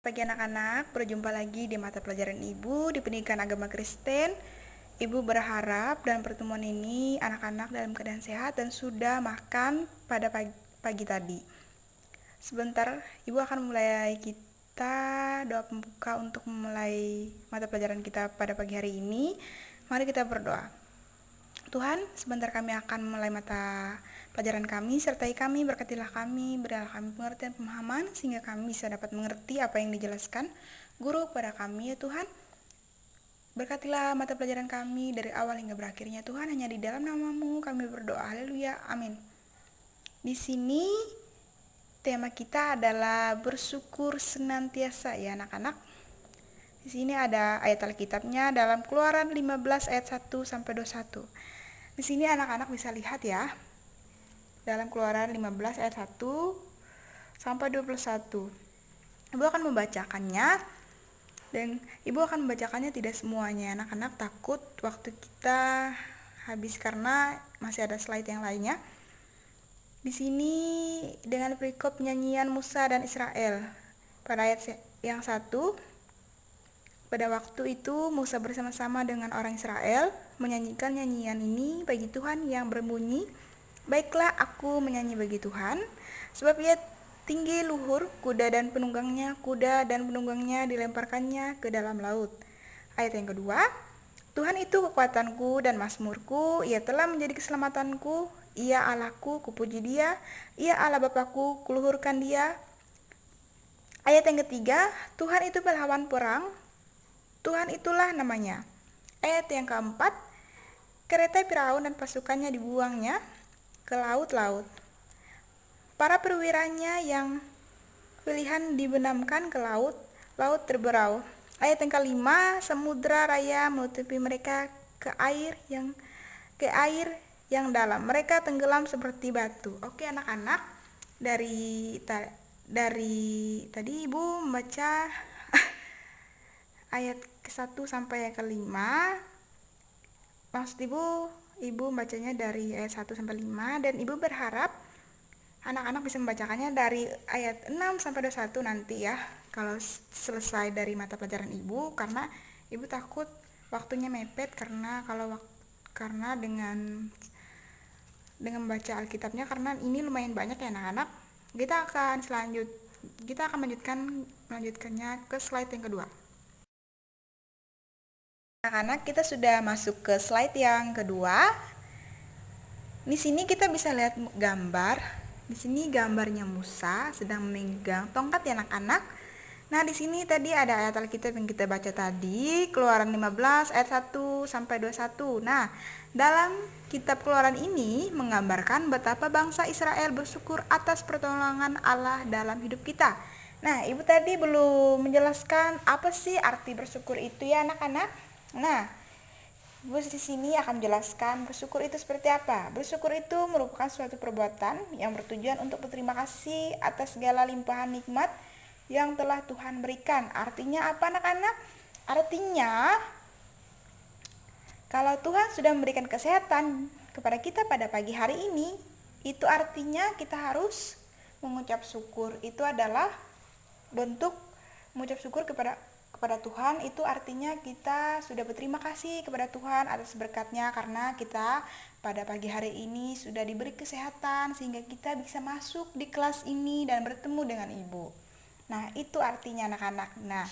Pagi anak-anak, berjumpa lagi di mata pelajaran Ibu di Pendidikan Agama Kristen. Ibu berharap dalam pertemuan ini anak-anak dalam keadaan sehat dan sudah makan pada pagi tadi. Sebentar, Ibu akan mulai kita doa pembuka untuk memulai mata pelajaran kita pada pagi hari ini. Mari kita berdoa. Tuhan, sebentar kami akan mulai mata pelajaran kami, sertai kami, berkatilah kami, berilah kami pengertian pemahaman, sehingga kami bisa dapat mengerti apa yang dijelaskan guru kepada kami, ya Tuhan. Berkatilah mata pelajaran kami dari awal hingga berakhirnya, Tuhan, hanya di dalam nama-Mu kami berdoa, haleluya, amin. Di sini tema kita adalah bersyukur senantiasa, ya anak-anak. Di sini ada ayat Alkitabnya dalam Keluaran 15 ayat 1 sampai 21. Di sini anak-anak bisa lihat ya. Dalam Keluaran 15 ayat 1 sampai 21. Ibu akan membacakannya dan Ibu akan membacakannya tidak semuanya. Anak-anak takut waktu kita habis karena masih ada slide yang lainnya. Di sini dengan perikop nyanyian Musa dan Israel. Pada ayat yang 1, pada waktu itu Musa bersama-sama dengan orang Israel menyanyikan nyanyian ini bagi Tuhan yang berbunyi, baiklah aku menyanyi bagi Tuhan, sebab ia tinggi luhur, kuda dan penunggangnya dilemparkannya ke dalam laut. Ayat yang kedua, Tuhan itu kekuatanku dan mazmurku, ia telah menjadi keselamatanku, ia Allahku, kupuji dia, ia Allah Bapakku, kuluhurkan dia. Ayat yang ketiga, Tuhan itu pahlawan perang, Tuhan itulah namanya. Ayat yang keempat, kereta Firaun dan pasukannya dibuangnya ke laut-laut. Para perwiranya yang pilihan dibenamkan ke laut, laut terberau. Ayat yang kelima, samudra raya menutupi mereka ke air yang dalam. Mereka tenggelam seperti batu. Oke anak-anak, dari tadi Ibu membaca ayat ke-1 sampai yang ke-5. Maksud Ibu membacanya dari ayat 1 sampai 5 dan Ibu berharap anak-anak bisa membacakannya dari ayat 6 sampai 21 nanti ya. Kalau selesai dari mata pelajaran Ibu, karena Ibu takut waktunya mepet karena dengan membaca Alkitabnya, karena ini lumayan banyak ya anak-anak. Kita akan melanjutkannya ke slide yang kedua. Anak-anak, kita sudah masuk ke slide yang kedua. Di sini kita bisa lihat gambar. Di sini gambarnya Musa sedang memegang tongkat ya anak-anak. Nah, di sini tadi ada ayat Alkitab yang kita baca tadi, Keluaran 15 ayat 1 sampai 21. Nah, dalam kitab Keluaran ini menggambarkan betapa bangsa Israel bersyukur atas pertolongan Allah dalam hidup kita. Nah, Ibu tadi belum menjelaskan apa sih arti bersyukur itu ya anak-anak. Nah, Ibu di sini akan menjelaskan bersyukur itu seperti apa. Bersyukur itu merupakan suatu perbuatan yang bertujuan untuk berterima kasih atas segala limpahan nikmat yang telah Tuhan berikan. Artinya apa anak-anak? Artinya kalau Tuhan sudah memberikan kesehatan kepada kita pada pagi hari ini, itu artinya kita harus mengucap syukur. Itu adalah bentuk mengucap syukur kepada Tuhan. Itu artinya kita sudah berterima kasih kepada Tuhan atas berkatnya, karena kita pada pagi hari ini sudah diberi kesehatan sehingga kita bisa masuk di kelas ini dan bertemu dengan Ibu. Nah, itu artinya anak-anak. Nah,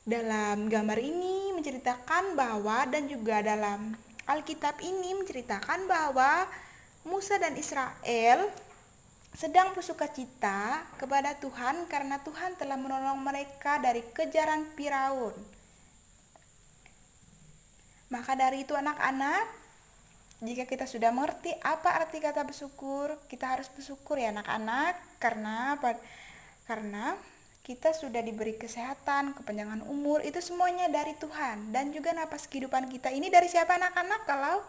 dalam gambar ini menceritakan bahwa, dan juga dalam Alkitab ini menceritakan bahwa Musa dan Israel sedang bersukacita kepada Tuhan karena Tuhan telah menolong mereka dari kejaran Firaun. Maka dari itu anak-anak, jika kita sudah mengerti apa arti kata bersyukur, kita harus bersyukur ya anak-anak, karena kita sudah diberi kesehatan, kepanjangan umur, itu semuanya dari Tuhan. Dan juga napas kehidupan kita ini dari siapa anak-anak kalau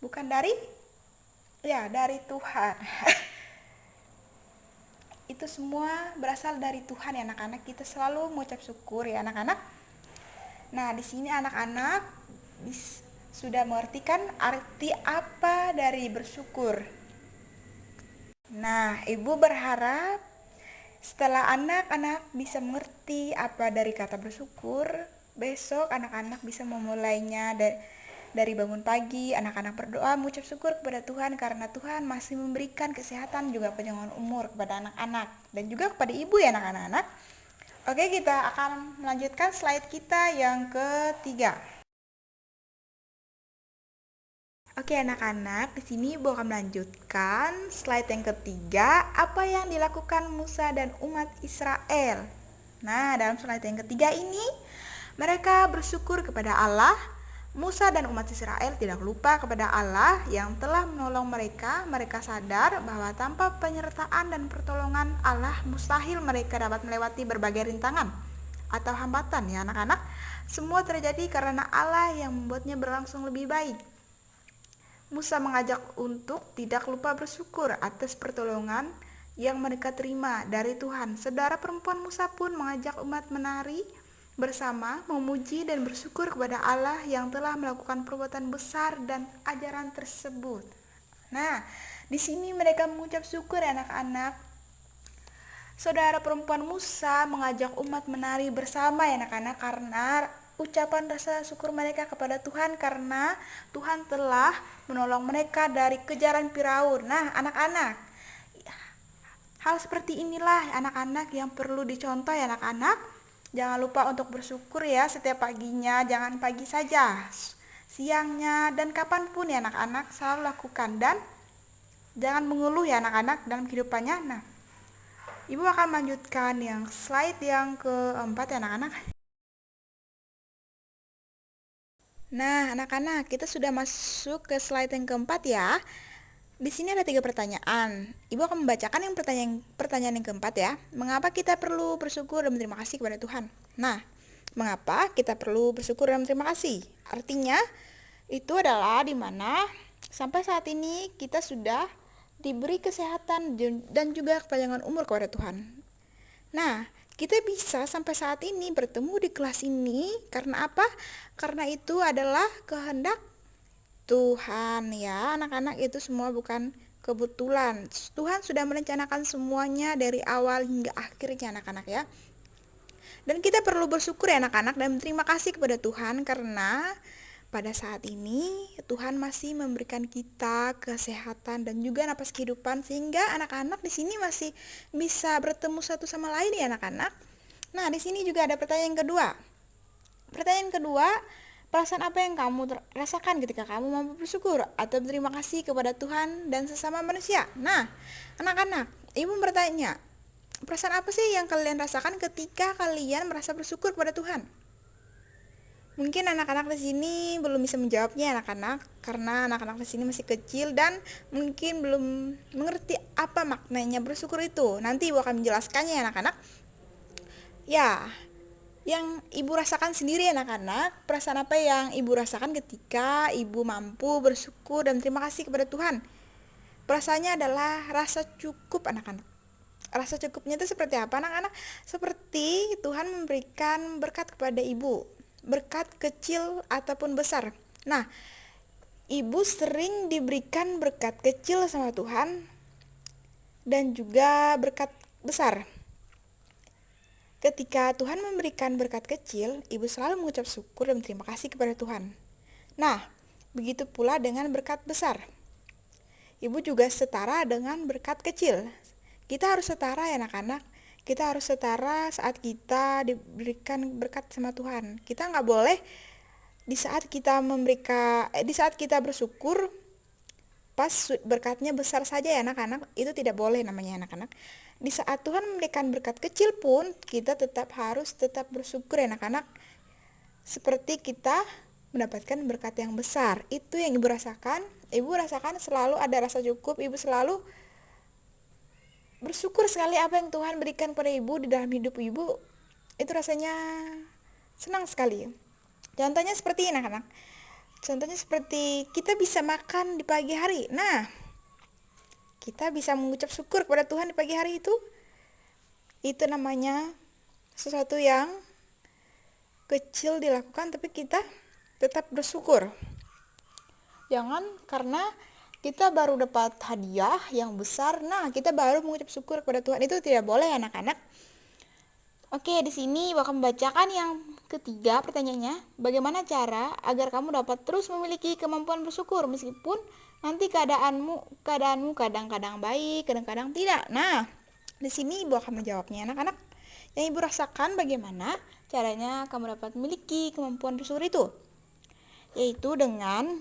bukan dari Tuhan. Itu semua berasal dari Tuhan ya anak-anak. Kita selalu mengucap syukur ya anak-anak. Nah, di sini anak-anak sudah mengerti kan arti apa dari bersyukur. Nah, Ibu berharap Setelah anak-anak bisa mengerti apa dari kata bersyukur, besok anak-anak bisa memulainya dari bangun pagi. Anak-anak berdoa mengucap syukur kepada Tuhan karena Tuhan masih memberikan kesehatan juga panjang umur kepada anak-anak dan juga kepada ibu ya anak-anak. Oke, kita akan melanjutkan slide kita yang ketiga. Oke anak-anak, di sini Ibu akan melanjutkan slide yang ketiga, apa yang dilakukan Musa dan umat Israel. Nah, dalam slide yang ketiga ini, mereka bersyukur kepada Allah. Musa dan umat Israel tidak lupa kepada Allah yang telah menolong mereka. Mereka sadar bahwa tanpa penyertaan dan pertolongan Allah, mustahil mereka dapat melewati berbagai rintangan atau hambatan ya anak-anak. Semua terjadi karena Allah yang membuatnya berlangsung lebih baik. Musa mengajak untuk tidak lupa bersyukur atas pertolongan yang mereka terima dari Tuhan. Saudara perempuan Musa pun mengajak umat menari bersama, memuji dan bersyukur kepada Allah yang telah melakukan perbuatan besar dan ajaran tersebut. Nah, di sini mereka mengucap syukur ya anak-anak. Saudara perempuan Musa mengajak umat menari bersama ya anak-anak karena ucapan rasa syukur mereka kepada Tuhan karena Tuhan telah menolong mereka dari kejaran Firaun. Nah, anak-anak, hal seperti inilah anak-anak yang perlu dicontoh ya anak-anak. Jangan lupa untuk bersyukur ya setiap paginya, jangan pagi saja, siangnya dan kapanpun ya anak-anak selalu lakukan dan jangan mengeluh ya anak-anak dalam kehidupannya. Nah, Ibu akan melanjutkan yang slide yang keempat ya anak-anak. Nah, anak-anak, kita sudah masuk ke slide yang keempat ya. Di sini ada 3 pertanyaan. Ibu akan membacakan yang pertanyaan yang keempat ya. Mengapa kita perlu bersyukur dan berterima kasih kepada Tuhan? Nah, mengapa kita perlu bersyukur dan berterima kasih? Artinya, itu adalah di mana sampai saat ini kita sudah diberi kesehatan dan juga kepanjangan umur kepada Tuhan. Nah, kita bisa sampai saat ini bertemu di kelas ini karena apa? Karena itu adalah kehendak Tuhan ya anak-anak, itu semua bukan kebetulan. Tuhan sudah merencanakan semuanya dari awal hingga akhirnya anak-anak ya. Dan kita perlu bersyukur ya anak-anak dan berterima kasih kepada Tuhan karena pada saat ini Tuhan masih memberikan kita kesehatan dan juga napas kehidupan sehingga anak-anak di sini masih bisa bertemu satu sama lain ya anak-anak. Nah, di sini juga ada pertanyaan kedua. Pertanyaan kedua, perasaan apa yang kamu rasakan ketika kamu mampu bersyukur atau berterima kasih kepada Tuhan dan sesama manusia? Nah, anak-anak, Ibu bertanya, perasaan apa sih yang kalian rasakan ketika kalian merasa bersyukur kepada Tuhan? Mungkin anak-anak di sini belum bisa menjawabnya anak-anak karena anak-anak di sini masih kecil dan mungkin belum mengerti apa maknanya bersyukur itu. Nanti Ibu akan menjelaskannya anak-anak. Ya, yang Ibu rasakan sendiri anak-anak, perasaan apa yang Ibu rasakan ketika Ibu mampu bersyukur dan terima kasih kepada Tuhan? Perasaannya adalah rasa cukup anak-anak. Rasa cukupnya itu seperti apa anak-anak? Seperti Tuhan memberikan berkat kepada Ibu, berkat kecil ataupun besar. Nah, Ibu sering diberikan berkat kecil sama Tuhan dan juga berkat besar. Ketika Tuhan memberikan berkat kecil, Ibu selalu mengucap syukur dan terima kasih kepada Tuhan. Nah, begitu pula dengan berkat besar. Ibu juga setara dengan berkat kecil. Kita harus setara ya anak-anak. Kita harus setara saat kita diberikan berkat sama Tuhan. Kita nggak boleh di saat kita bersyukur pas berkatnya besar saja ya anak-anak. Itu tidak boleh namanya anak-anak. Di saat Tuhan memberikan berkat kecil pun kita harus tetap bersyukur ya anak-anak. Seperti kita mendapatkan berkat yang besar. Itu yang Ibu rasakan. Ibu rasakan selalu ada rasa cukup. Ibu selalu bersyukur sekali apa yang Tuhan berikan pada Ibu di dalam hidup Ibu. Itu rasanya senang sekali. Contohnya seperti ini anak-anak. Contohnya seperti kita bisa makan di pagi hari. Nah, kita bisa mengucap syukur kepada Tuhan di pagi hari itu. Itu namanya sesuatu yang kecil dilakukan tapi kita tetap bersyukur. Jangan karena kita baru dapat hadiah yang besar, nah kita baru mengucap syukur kepada Tuhan. Itu tidak boleh anak-anak. Oke, di sini Ibu akan membacakan yang ketiga pertanyaannya. Bagaimana cara agar kamu dapat terus memiliki kemampuan bersyukur meskipun nanti keadaanmu kadang-kadang baik, kadang-kadang tidak. Nah, di sini Ibu akan menjawabnya anak-anak. Yang Ibu rasakan bagaimana caranya kamu dapat memiliki kemampuan bersyukur itu? Yaitu dengan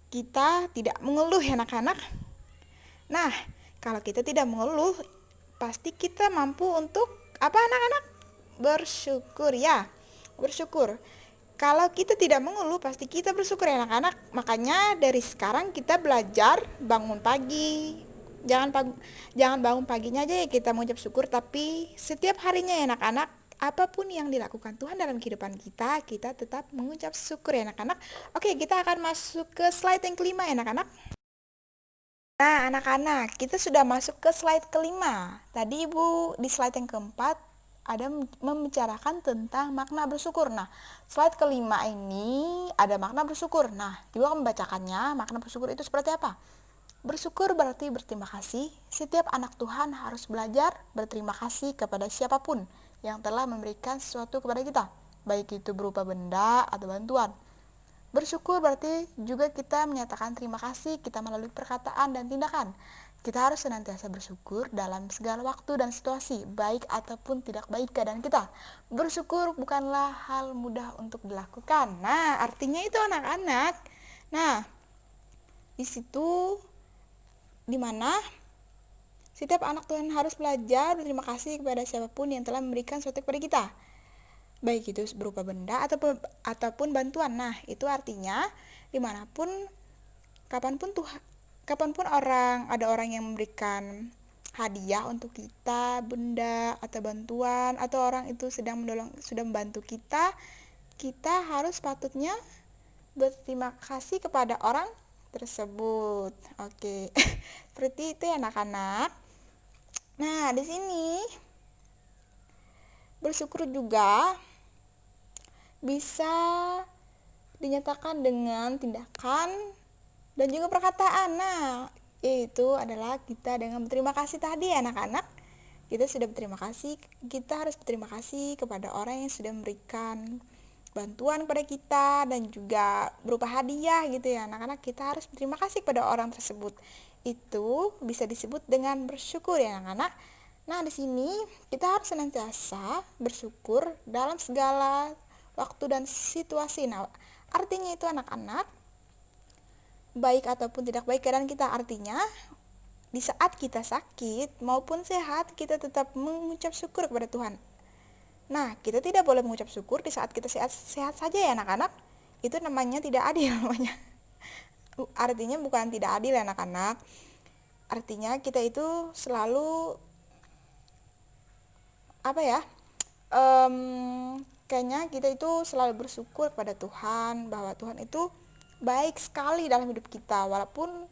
kita tidak mengeluh ya anak-anak. Nah, kalau kita tidak mengeluh, pasti kita mampu untuk apa anak-anak? Bersyukur ya. Bersyukur. Kalau kita tidak mengeluh, pasti kita bersyukur ya anak-anak. Makanya dari sekarang kita belajar bangun pagi. Jangan bangun paginya aja ya kita mengucap syukur, tapi setiap harinya ya anak-anak, apapun yang dilakukan Tuhan dalam kehidupan kita, kita tetap mengucap syukur ya anak-anak. Oke, kita akan masuk ke slide yang kelima ya anak-anak. Nah, anak-anak, kita sudah masuk ke slide kelima. Tadi Ibu di slide yang keempat ada membicarakan tentang makna bersyukur. Nah, slide kelima ini ada makna bersyukur. Nah, Ibu akan membacakannya. Makna bersyukur itu seperti apa? Bersyukur berarti berterima kasih. Setiap anak Tuhan harus belajar berterima kasih kepada siapapun yang telah memberikan sesuatu kepada kita, baik itu berupa benda atau bantuan. Bersyukur berarti juga kita menyatakan terima kasih kita melalui perkataan dan tindakan. Kita harus senantiasa bersyukur dalam segala waktu dan situasi, baik ataupun tidak baik keadaan kita. Bersyukur bukanlah hal mudah untuk dilakukan. Nah, artinya itu anak-anak. Nah, di situ dimana setiap anak Tuhan harus belajar berterima kasih kepada siapapun yang telah memberikan sesuatu kepada kita, baik itu berupa benda ataupun bantuan. Nah, itu artinya dimanapun, kapanpun ada orang yang memberikan hadiah untuk kita, benda atau bantuan, atau orang itu sudah membantu kita, kita harus patutnya berterima kasih kepada orang tersebut. Oke. Seperti itu ya anak-anak. Nah, di sini bersyukur juga bisa dinyatakan dengan tindakan dan juga perkataan. Nah, yaitu adalah kita dengan berterima kasih tadi anak-anak. Kita sudah berterima kasih, kita harus berterima kasih kepada orang yang sudah memberikan bantuan kepada kita dan juga berupa hadiah gitu ya anak-anak. Kita harus berterima kasih kepada orang tersebut. Itu bisa disebut dengan bersyukur ya anak-anak. Nah, di sini kita harus senantiasa bersyukur dalam segala waktu dan situasi. Nah, artinya itu anak-anak, baik ataupun tidak baik keadaan kita, artinya di saat kita sakit maupun sehat, kita tetap mengucap syukur kepada Tuhan. Nah, kita tidak boleh mengucap syukur di saat kita sehat saja ya anak-anak. Itu namanya tidak adil namanya. Artinya bukan tidak adil ya anak-anak. Artinya kita itu selalu kayaknya kita itu selalu bersyukur pada Tuhan, bahwa Tuhan itu baik sekali dalam hidup kita, walaupun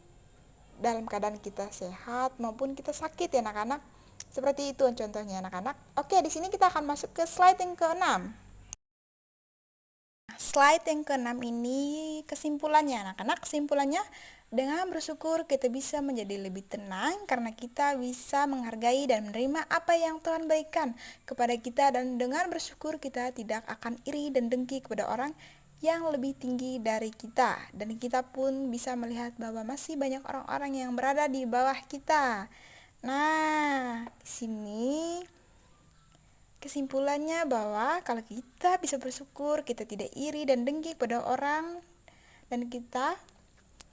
dalam keadaan kita sehat maupun kita sakit ya anak-anak. Seperti itu contohnya anak-anak. Oke, di sini kita akan masuk ke slide yang ke-6. Slide yang ke-6 ini kesimpulannya anak-anak. Kesimpulannya, dengan bersyukur kita bisa menjadi lebih tenang karena kita bisa menghargai dan menerima apa yang Tuhan berikan kepada kita, dan dengan bersyukur kita tidak akan iri dan dengki kepada orang yang lebih tinggi dari kita, dan kita pun bisa melihat bahwa masih banyak orang-orang yang berada di bawah kita. Nah, di sini kesimpulannya bahwa kalau kita bisa bersyukur, kita tidak iri dan dengki kepada orang, dan kita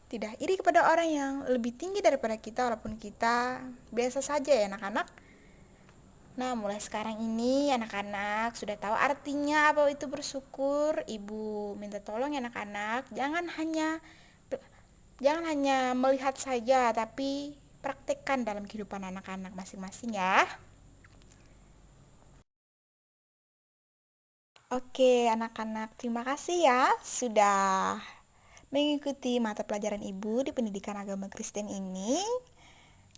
tidak iri kepada orang yang lebih tinggi daripada kita walaupun kita biasa saja ya anak-anak. Nah, mulai sekarang ini anak-anak sudah tahu artinya apa itu bersyukur. Ibu minta tolong ya anak-anak, jangan hanya melihat saja, tapi praktekkan dalam kehidupan anak-anak masing-masing ya. Oke anak-anak, terima kasih ya sudah mengikuti mata pelajaran Ibu di pendidikan agama Kristen ini.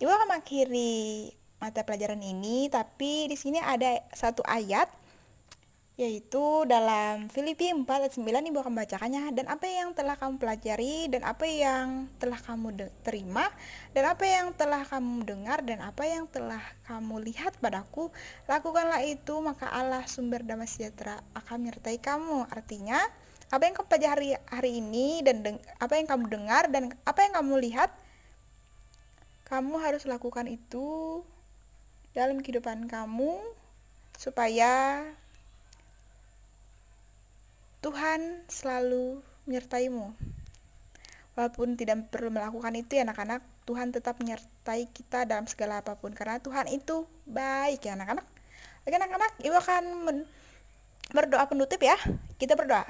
Ibu akan mengakhiri mata pelajaran ini, tapi di sini ada satu ayat yaitu dalam Filipi 4 ayat 9 Ibu akan bacakannya. Dan apa yang telah kamu pelajari, dan apa yang telah kamu terima, dan apa yang telah kamu dengar, dan apa yang telah kamu lihat padaku, lakukanlah itu, maka Allah sumber damai sejahtera akan menyertai kamu. Artinya, apa yang kamu pelajari hari ini, dan apa yang kamu dengar, dan apa yang kamu lihat, kamu harus lakukan itu dalam kehidupan kamu, supaya Tuhan selalu menyertaimu. Walaupun tidak perlu melakukan itu ya anak-anak, Tuhan tetap menyertai kita dalam segala apapun, karena Tuhan itu baik ya anak-anak. Oke anak-anak, Ibu akan berdoa penutup ya. Kita berdoa.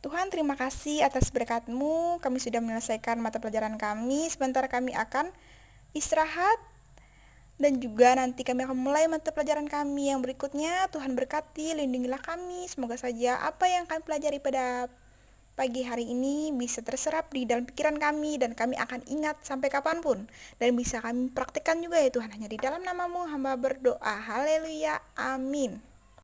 Tuhan, terima kasih atas berkat-Mu. Kami sudah menyelesaikan mata pelajaran kami. Sebentar kami akan istirahat, dan juga nanti kami akan mulai mata pelajaran kami yang berikutnya. Tuhan berkati, lindungilah kami. Semoga saja apa yang kami pelajari pada pagi hari ini bisa terserap di dalam pikiran kami, dan kami akan ingat sampai kapanpun, dan bisa kami praktikkan juga ya Tuhan. Hanya di dalam nama-Mu hamba berdoa. Haleluya, amin.